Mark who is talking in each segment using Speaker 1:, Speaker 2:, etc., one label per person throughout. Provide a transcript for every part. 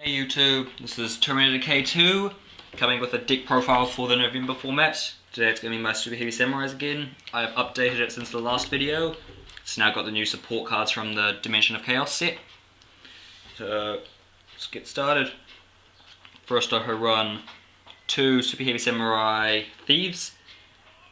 Speaker 1: Hey YouTube, this is Terminator K2, coming with a deck profile for the November format. Today it's going to be my Superheavy Samurais again. I've updated it since the last video. It's now got the new support cards from the Dimension of Chaos set. So, let's get started. First I run 2 Superheavy Samurai Thieves.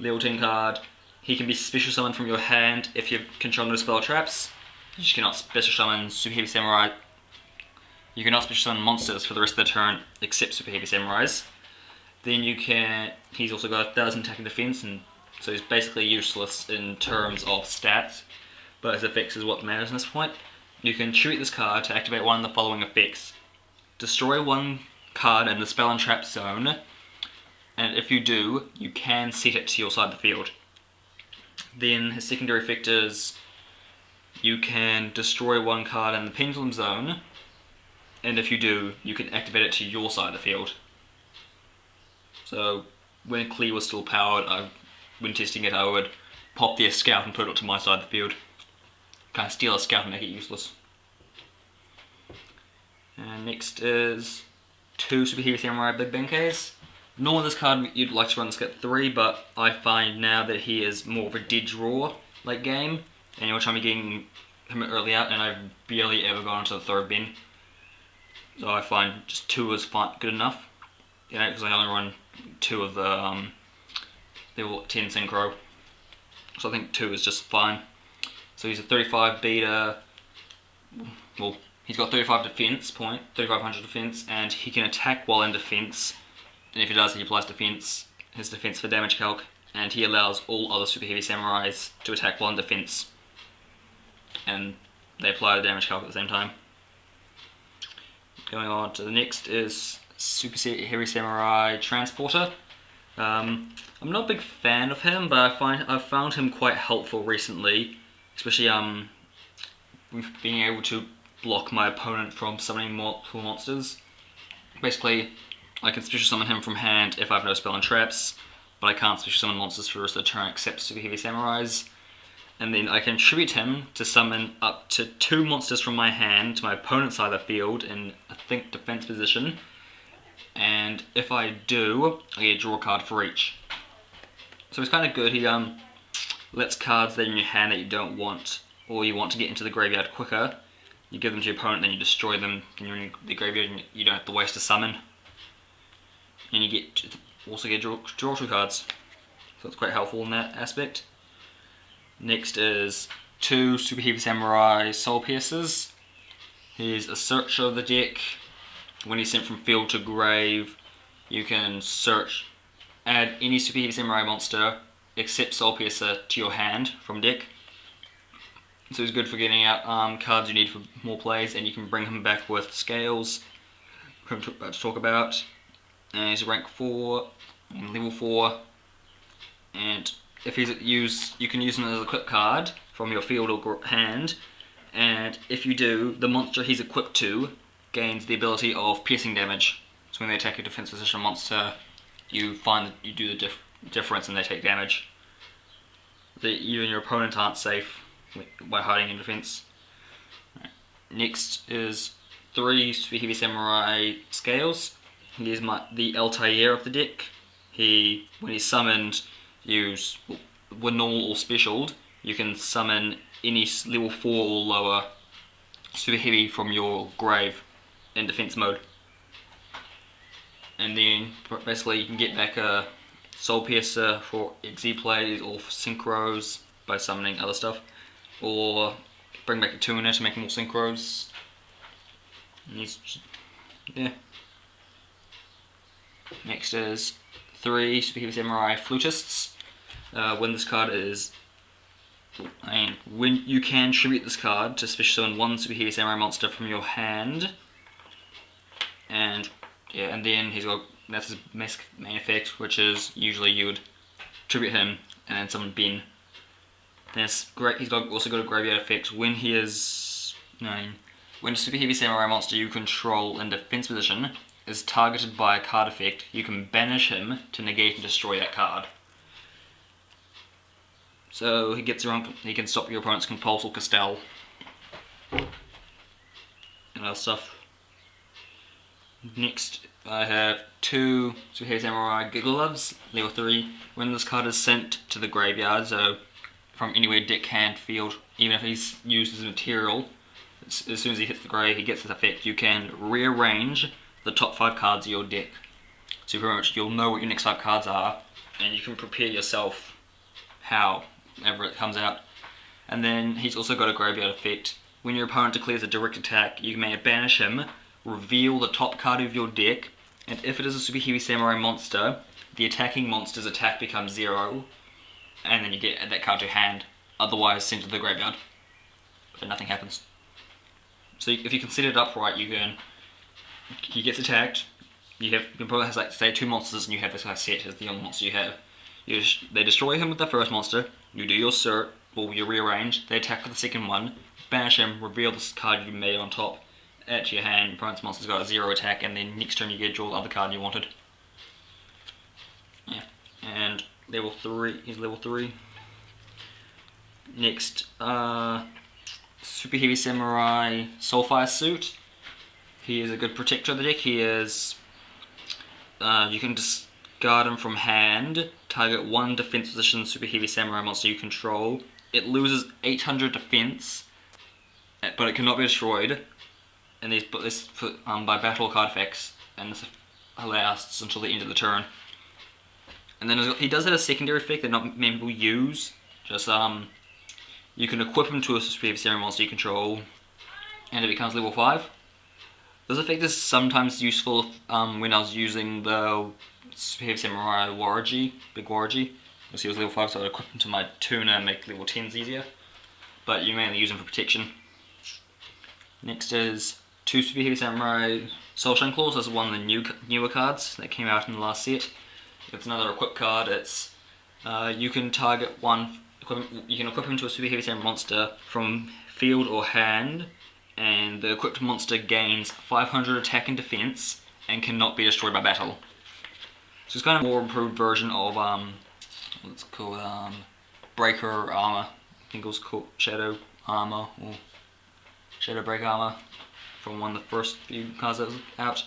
Speaker 1: Level 10 card. He can be special summoned from your hand if you control no spell traps. You just cannot special summon Superheavy Samurai. You cannot special summon monsters for the rest of the turn except Superheavy Samurais. Then he's also got 1000 attack and defense, and so he's basically useless in terms of stats, but his effects is what matters in this point. You can treat this card to activate one of the following effects. Destroy one card in the spell and trap zone, and if you do, you can set it to your side of the field. Then his secondary effect is you can destroy one card in the pendulum zone, and if you do, you can activate it to your side of the field. So when Clee was still powered, when testing it, I would pop their scout and put it to my side of the field. Kind of steal a scout and make it useless. And next is 2 Superheavy Samurai Big Benkais. Normally this card you'd like to run this at 3, but I find now that he is more of a dead draw like game, and you're trying to be getting him early out, and I've barely ever gone into the 3rd bin. So I find just 2 is good enough, because I only run 2 of the level 10 synchro, so I think 2 is just fine. So he's a 35 beta, well, he's got 35 defense point, 3500 defense, and he can attack while in defense, and if he does, he applies his defense for damage calc, and he allows all other Superheavy Samurais to attack while in defense, and they apply the damage calc at the same time. Going on to the next is Superheavy Samurai Transporter. I'm not a big fan of him, but I've found him quite helpful recently, especially with being able to block my opponent from summoning multiple monsters. Basically, I can special summon him from hand if I have no spell and traps, but I can't special summon monsters for the rest of the turn except Superheavy Samurais. And then I can tribute him to summon up to 2 monsters from my hand to my opponent's side of the field in, I think, defense position. And if I do, I get a draw card for each. So it's kind of good. He lets cards that are in your hand that you don't want, or you want to get into the graveyard quicker. You give them to your opponent, then you destroy them, and you're in the graveyard, and you don't have to waste a summon. And you also get draw 2 cards. So it's quite helpful in that aspect. Next is 2 Superheavy Samurai Soul Piercers. He's a searcher of the deck. When he's sent from field to grave, you can add any Superheavy Samurai monster except Soul Piercer to your hand from deck. So he's good for getting out cards you need for more plays, and you can bring him back with scales, which I'm about to talk about. And he's rank 4, and level 4, and if he's used, you can use him as a equip card from your field or hand, and if you do, the monster he's equipped to gains the ability of piercing damage. So when they attack a defense position monster, you find that you do the difference and they take damage. You and your opponent aren't safe by hiding in defense. Right. Next is 3 Superheavy Samurai Scales. He is the Altair of the deck. When he's summoned, when normal or specialed, you can summon any level 4 or lower Super Heavy from your grave in defense mode. And then basically you can get back a Soul Piercer for XE plays or for synchros by summoning other stuff, or bring back a tuner to make more synchros. Yeah. Next is 3 Superheavy Samurai Flutists. When this card is, and when you can tribute this card to special summon 1 Superheavy Samurai monster from your hand, and then that's his main effect, which is usually you would tribute him and then summon Ben. Then it's great. He's also got a graveyard effect when he is when a Superheavy Samurai monster you control in defense position is targeted by a card effect, you can banish him to negate and destroy that card. So he can stop your opponent's Compulsor Castell and other stuff. Next, I have 2 Superheavy Samurai Gloves, level 3. When this card is sent to the graveyard, so from anywhere deck, hand, field, even if he's used as a material, as soon as he hits the grave, he gets this effect, you can rearrange the top 5 cards of your deck. So pretty much you'll know what your next 5 cards are, and you can prepare yourself however it comes out. And then he's also got a graveyard effect. When your opponent declares a direct attack, you may banish him, reveal the top card of your deck, and if it is a Superheavy Samurai monster, the attacking monster's attack becomes 0, and then you get that card to hand, otherwise sent to the graveyard, but nothing happens. So if you can set it up right, he gets attacked, your opponent has, like, say 2 monsters, and you have this guy set as the only monster you have. They destroy him with the first monster, you do your cert, or you rearrange, they attack with the second one, banish him, reveal this card you made on top, add to your hand, your opponent's monster's got a 0 attack, and then next turn you get to draw the other card you wanted. Yeah, and level 3, he's level 3. Next, Superheavy Samurai Soulfire Suit. He is a good protector of the deck. He is, you can discard him from hand, target 1 defense position Superheavy Samurai monster you control. It loses 800 defense, but it cannot be destroyed. And these put this by battle card effects, and this lasts until the end of the turn. And then he does have a secondary effect that not many people use. Just you can equip him to a Superheavy Samurai monster you control, and it becomes level 5. This effect is sometimes useful when I was using the Superheavy Samurai Waragi, Big Waragi. You'll see it was level 5, so I equip him to my tuner and make level 10s easier. But you mainly use him for protection. Next is 2 Superheavy Samurai Soulshine Claws. This is one of the newer cards that came out in the last set. It's another equip card. It's you can target you can equip him to a Superheavy Samurai monster from field or hand, and the equipped monster gains 500 attack and defense and cannot be destroyed by battle. So it's kind of a more improved version of what's called Breaker Armor. I think it was called Shadow Armor or Shadow Break Armor from one of the first few cards that was out.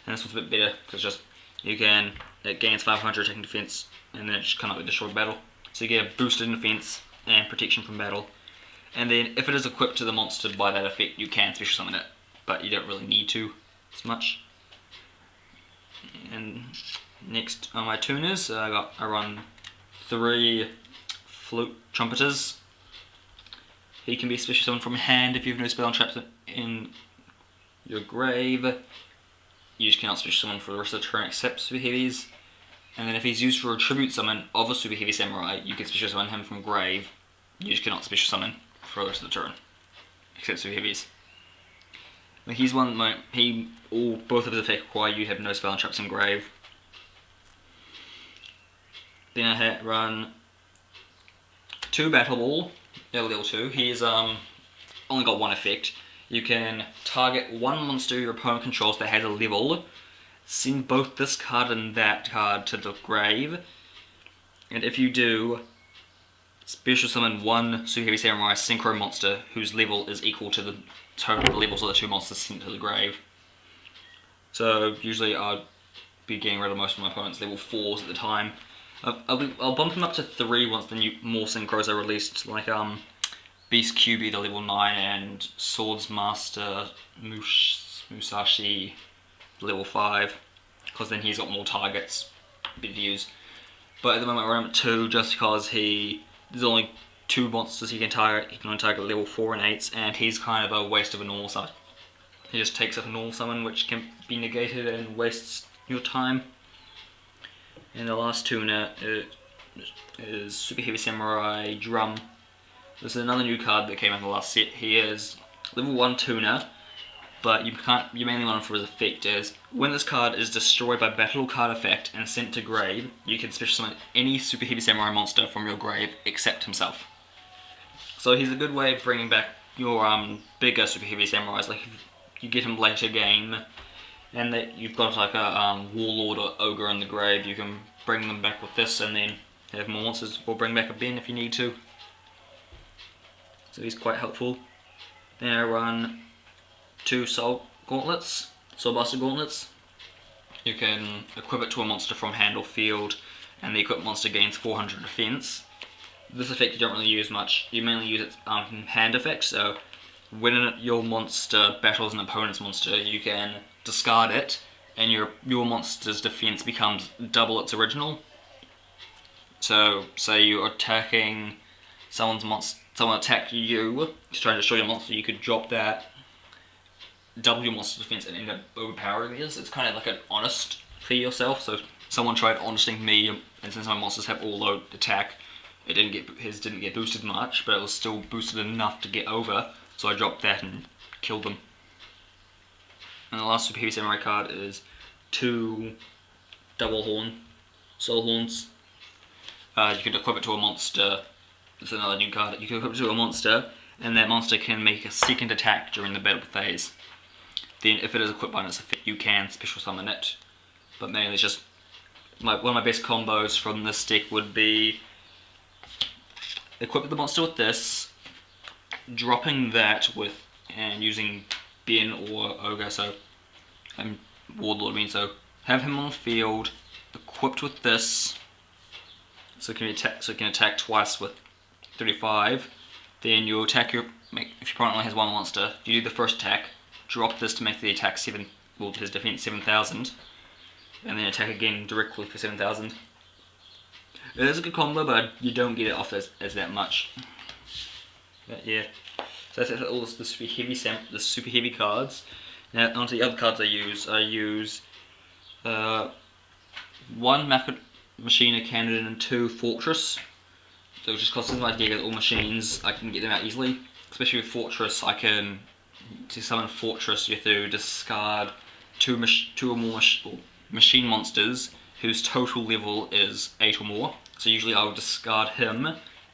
Speaker 1: And this one's a bit better because it gains 500 attack and defense, and then it just cannot be destroyed by battle. So you get a boosted defense and protection from battle. And then if it is equipped to the monster by that effect, you can special summon it, but you don't really need to as much. And next on my tuners, I run 3 Flute Trumpeters. He can be special summoned from hand if you have no spell and traps in your grave. You just cannot special summon for the rest of the turn except Super Heavies. And then if he's used for a tribute summon of a Super Heavy Samurai, you can special summon him from grave. You just cannot special summon for the rest of the turn, except Super Heavies. Like he's one both of his effects require you have no spell and traps in grave. Then I run 2 Battle Ball, level 2. He's only got 1 effect. You can target 1 monster your opponent controls that has a level, send both this card and that card to the grave, and if you do, special summon 1 Superheavy Samurai Synchro monster whose level is equal to the total levels of the 2 monsters sent to the grave. So usually I'd be getting rid of most of my opponent's level 4s at the time. I'll bump them up to 3 once the more synchros are released, like Beast QB the level 9 and Swords Master Musashi level 5, because then he's got more targets to use. But at the moment we're at 2 just because there's only 2 monsters he can target. He can only target level 4 and 8s, and he's kind of a waste of a normal summon. He just takes up a normal summon which can be negated and wastes your time. And the last tuner is Superheavy Samurai Drum. This is another new card that came out in the last set. He is level 1 tuner, but you mainly want him for his effect is, when this card is destroyed by battle card effect and sent to grave, you can special summon any Superheavy Samurai monster from your grave except himself. So he's a good way of bringing back your bigger Superheavy Samurais, like if you get him later game, and that you've got like a Warlord or Ogre in the grave, you can bring them back with this and then have more monsters, or bring back a Ben if you need to. So he's quite helpful. Then I run 2 Soul Gauntlets. Soulbuster Gauntlets. You can equip it to a monster from hand or field, and the equipped monster gains 400 defense. This effect you don't really use much. You mainly use its hand effect, so when your monster battles an opponent's monster, you can discard it, and your monster's defense becomes double its original. So, say you're attacking someone attacked you to try to destroy your monster, you could drop that, double your monster's defense, and end up overpowering theirs. It's kind of like an honest for yourself. So someone tried honesting me, and since my monsters have all low attack, his didn't get boosted much, but it was still boosted enough to get over. So I dropped that and killed them. And the last Superheavy Samurai card is 2 double soul horns. You can equip it to a monster. It's another new card. You can equip it to a monster, and that monster can make a second attack during the battle phase. Then, if it is equipped by its effect, you can special summon it. But mainly, it's just one of my best combos from this deck would be equip the monster with this, dropping that and using Ben or Ogre, so Warlord, so have him on the field, equipped with this, so it can attack twice with 35. Then you attack if your opponent only has one monster, you do the first attack, drop this to make the attack his defense 7,000, and then attack again directly for 7,000. It is a good combo, but you don't get it off as that much. But yeah, so that's all the super heavy cards. Now onto the other cards I use. I use 1 Machina Cannon and 2 Fortress. So just because since I get all machines, I can get them out easily. Especially with Fortress, to summon Fortress, you have to discard 2 or more machine monsters whose total level is 8 or more. So usually I will discard him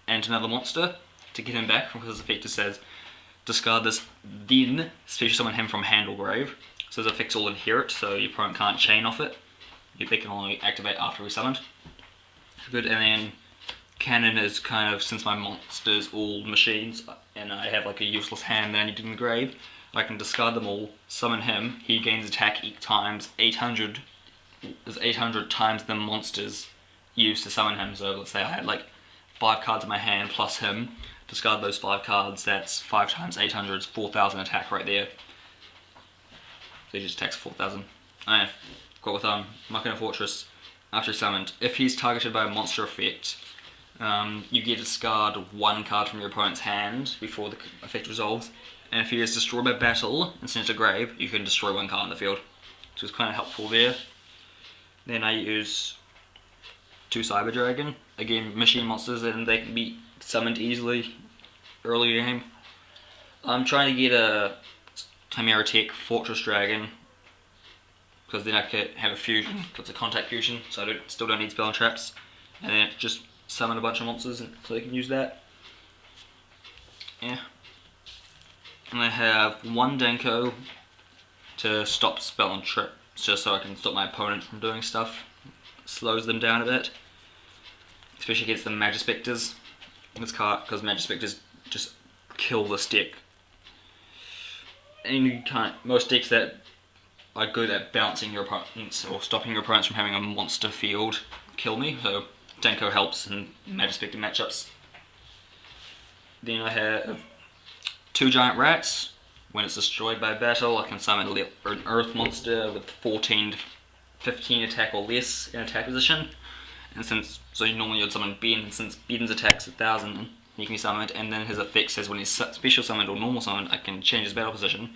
Speaker 1: and another monster to get him back, because his effect says discard this, then special summon him from hand or grave. So his effects all inherit, so your opponent can't chain off it. They can only activate after he's summoned. Good, and then Cannon is kind of, since my monster's all machines and I have like a useless hand that I need in the grave, I can discard them all, summon him, he gains attack times 800. There's 800 times the monsters used to summon him. So let's say I had like 5 cards in my hand plus him, discard those 5 cards, that's 5 times 800 is 4,000 attack right there. So he just attacks 4,000. I've got with Machina Fortress, after summoned, if he's targeted by a monster effect, you get to discard 1 card from your opponent's hand before the effect resolves, and if he is destroyed by battle and sent to grave, you can destroy 1 card on the field. So it's kind of helpful there. Then I use 2 Cyber Dragon, again machine monsters, and they can be summoned easily early game. I'm trying to get a Chimera Tech Fortress Dragon, because then I could have a fusion, it's a contact fusion, so I still don't need spell and traps, and then just summon a bunch of monsters so they can use that. Yeah. And I have 1 Denko to stop spell and trap, just so I can stop my opponent from doing stuff. Slows them down a bit, especially against the Magispectors. This card, because Magispectors just kill this deck. And you can't, most decks that are good at bouncing your opponents or stopping your opponents from having a monster field kill me, so Denko helps in Magispector matchups. Then I have 2 Giant Rats. When it's destroyed by battle, I can summon an Earth monster with 14 to 15 attack or less in attack position. And so normally you'd summon Ben, and since Ben's attack's 1,000, he can be summoned, and then his effect says when he's special summoned or normal summoned, I can change his battle position.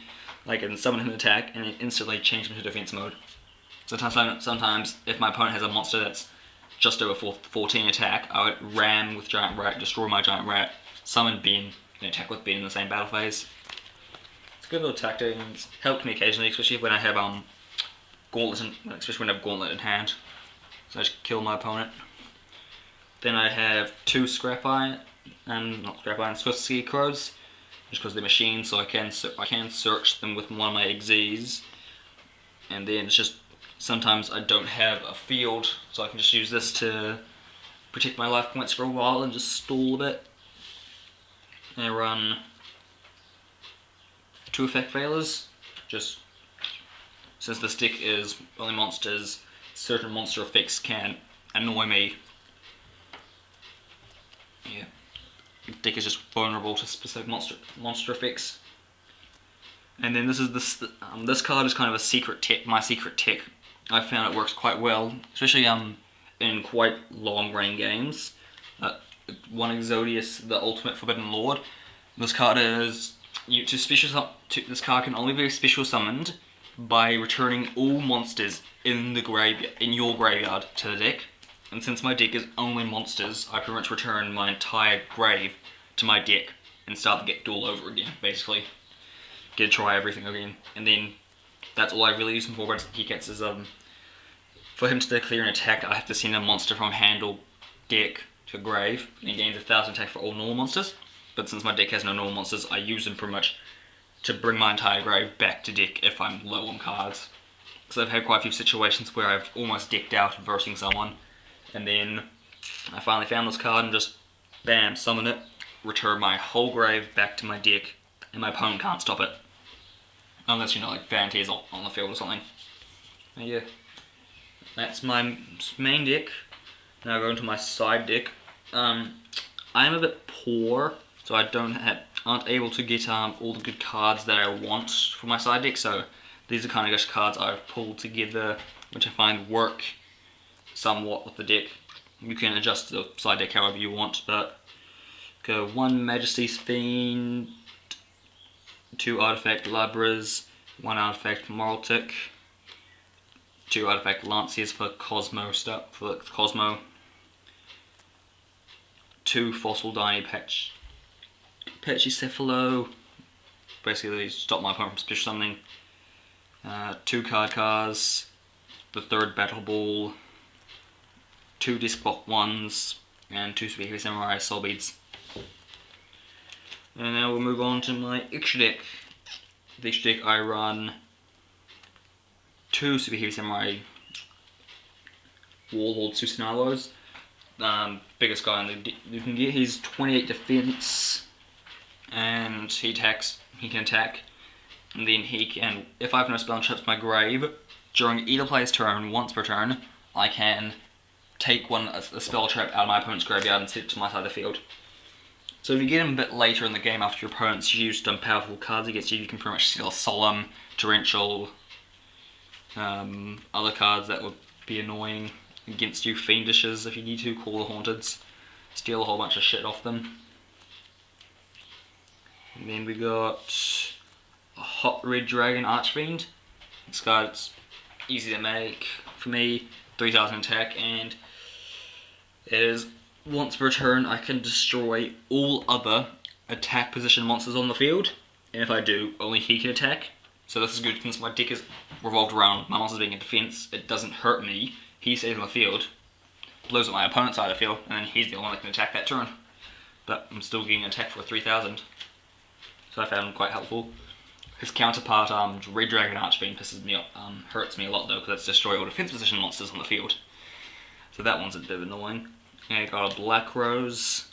Speaker 1: I can summon him to attack and instantly change him to defense mode. Sometimes if my opponent has a monster that's just over 14 attack, I would ram with Giant Rat, destroy my Giant Rat, summon Ben, and attack with Ben in the same battle phase. It's a good little tactic, and it's helped me occasionally, especially when I have Gauntlet in hand. So I just kill my opponent. Then I have 2 Swift Scarecrows, just because they're machines, so I can search them with one of my XZs. And then it's just, sometimes I don't have a field, so I can just use this to protect my life points for a while and just stall a bit. And I run 2 Effect Failers, just since this deck is only monsters, certain monster effects can annoy me. Yeah, the deck is just vulnerable to specific monster effects. And then this card is kind of a secret tech, my secret tech. I found it works quite well, especially in quite long range games. One Exodius, the Ultimate Forbidden Lord. This card is this card can only be special summoned by returning all monsters in your graveyard to the deck. And since my deck is only monsters, I pretty much return my entire grave to my deck and start the deck all over again, basically. Get to try everything again, and then that's all I really use him for. But he gets is for him to declare an attack, I have to send a monster from hand or deck to grave, and he gains 1,000 attack for all normal monsters. But since my deck has no normal monsters, I use them pretty much to bring my entire grave back to deck if I'm low on cards. Because I've had quite a few situations where I've almost decked out versing someone, and then I finally found this card and just bam, summon it, return my whole grave back to my deck, and my opponent can't stop it. Unless, like Vante's on the field or something. And yeah, that's my main deck. Now I go into my side deck. I'm a bit poor, so I aren't able to get all the good cards that I want for my side deck. So these are kind of just cards I've pulled together, which I find work somewhat with the deck. You can adjust the side deck however you want, but go 1 Majesty's Fiend, 2 Artifact Labras, 1 Artifact Moraltic, 2 Artifact Lanciers for Cosmo stuff, for Cosmo, 2 Fossil Diny Pachycephalo, basically stop my opponent from special summoning, 2 cars, the 3rd Battle Ball, 2 Disc Block 1s, and 2 Superheavy Samurai Soul Beads. And now we'll move on to my extra deck. The extra deck I run 2 Superheavy Samurai Warlord Susanalos. Biggest guy in the deck you can get. He's 28 defense, and he can attack. And then he can, if I have no spell and traps my grave, during either player's turn, once per turn, I can take a spell trap out of my opponent's graveyard and set it to my side of the field. So if you get him a bit later in the game after your opponent's used powerful cards against you, you can pretty much steal Solemn, Torrential, other cards that would be annoying against you, Fiendishes if you need to, Call the Haunteds, steal a whole bunch of shit off them. And then we got a Hot Red Dragon Archfiend. This card's easy to make for me, 3,000 attack, and it is once per turn I can destroy all other attack position monsters on the field, and if I do, only he can attack. So this is good since my deck is revolved around my monsters being in defense. It doesn't hurt me. He stays on the field, blows up my opponent's side of the field, and then he's the only one that can attack that turn. But I'm still getting an attack for 3,000. So I found him quite helpful. His counterpart, Red Dragon Archfiend, hurts me a lot though, because it's destroy all defense position monsters on the field. So that one's a bit annoying. And I got a Black Rose,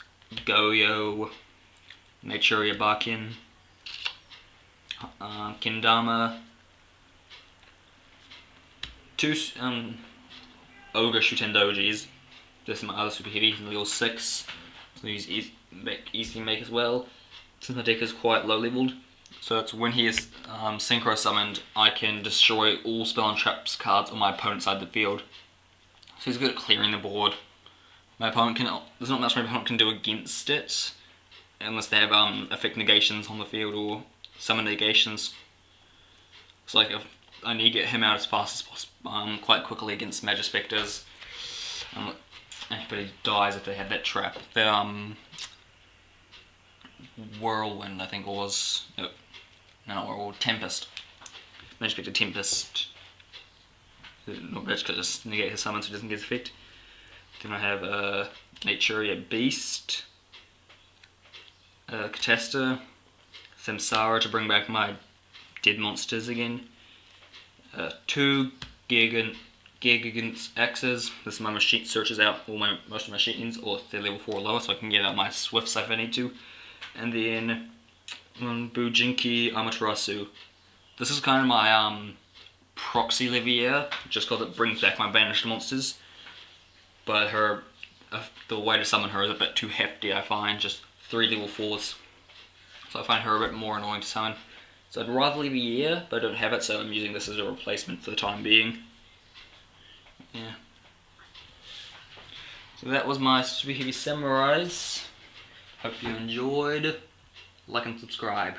Speaker 1: Goyo, Naturia Bakin, Kendama, 2 Ogre Shutendojis. This is my other super heavy, he's level 6, so he's easy to make as well, since my deck is quite low leveled. So that's when he is synchro summoned, I can destroy all spell and traps cards on my opponent's side of the field. So he's good at clearing the board. There's not much my opponent can do against it, unless they have effect negations on the field or summon negations. So like if I need to get him out as fast as possible, quite quickly against Magispectors, but he dies if they have that trap. The Whirlwind, I think it was, no, not Whirlwind, Tempest. Magispector Tempest. Not Magispector, just negate his summon so he doesn't get his effect. Then I have Naturia Beast, Catasta, Samsara to bring back my dead monsters again, 2 Gigant's Axes. This is my machine, searches out most of my machines, or if they're level 4 or lower, so I can get out my Swifts if I need to. And then Bujinki Amaterasu. This is kind of my Proxy Livier, just because it brings back my banished monsters. But the way to summon her is a bit too hefty, I find, just 3 level 4s. So I find her a bit more annoying to summon. So I'd rather Livier, but I don't have it, so I'm using this as a replacement for the time being. Yeah. So that was my Superheavy Samurais. Hope you enjoyed. Like and subscribe.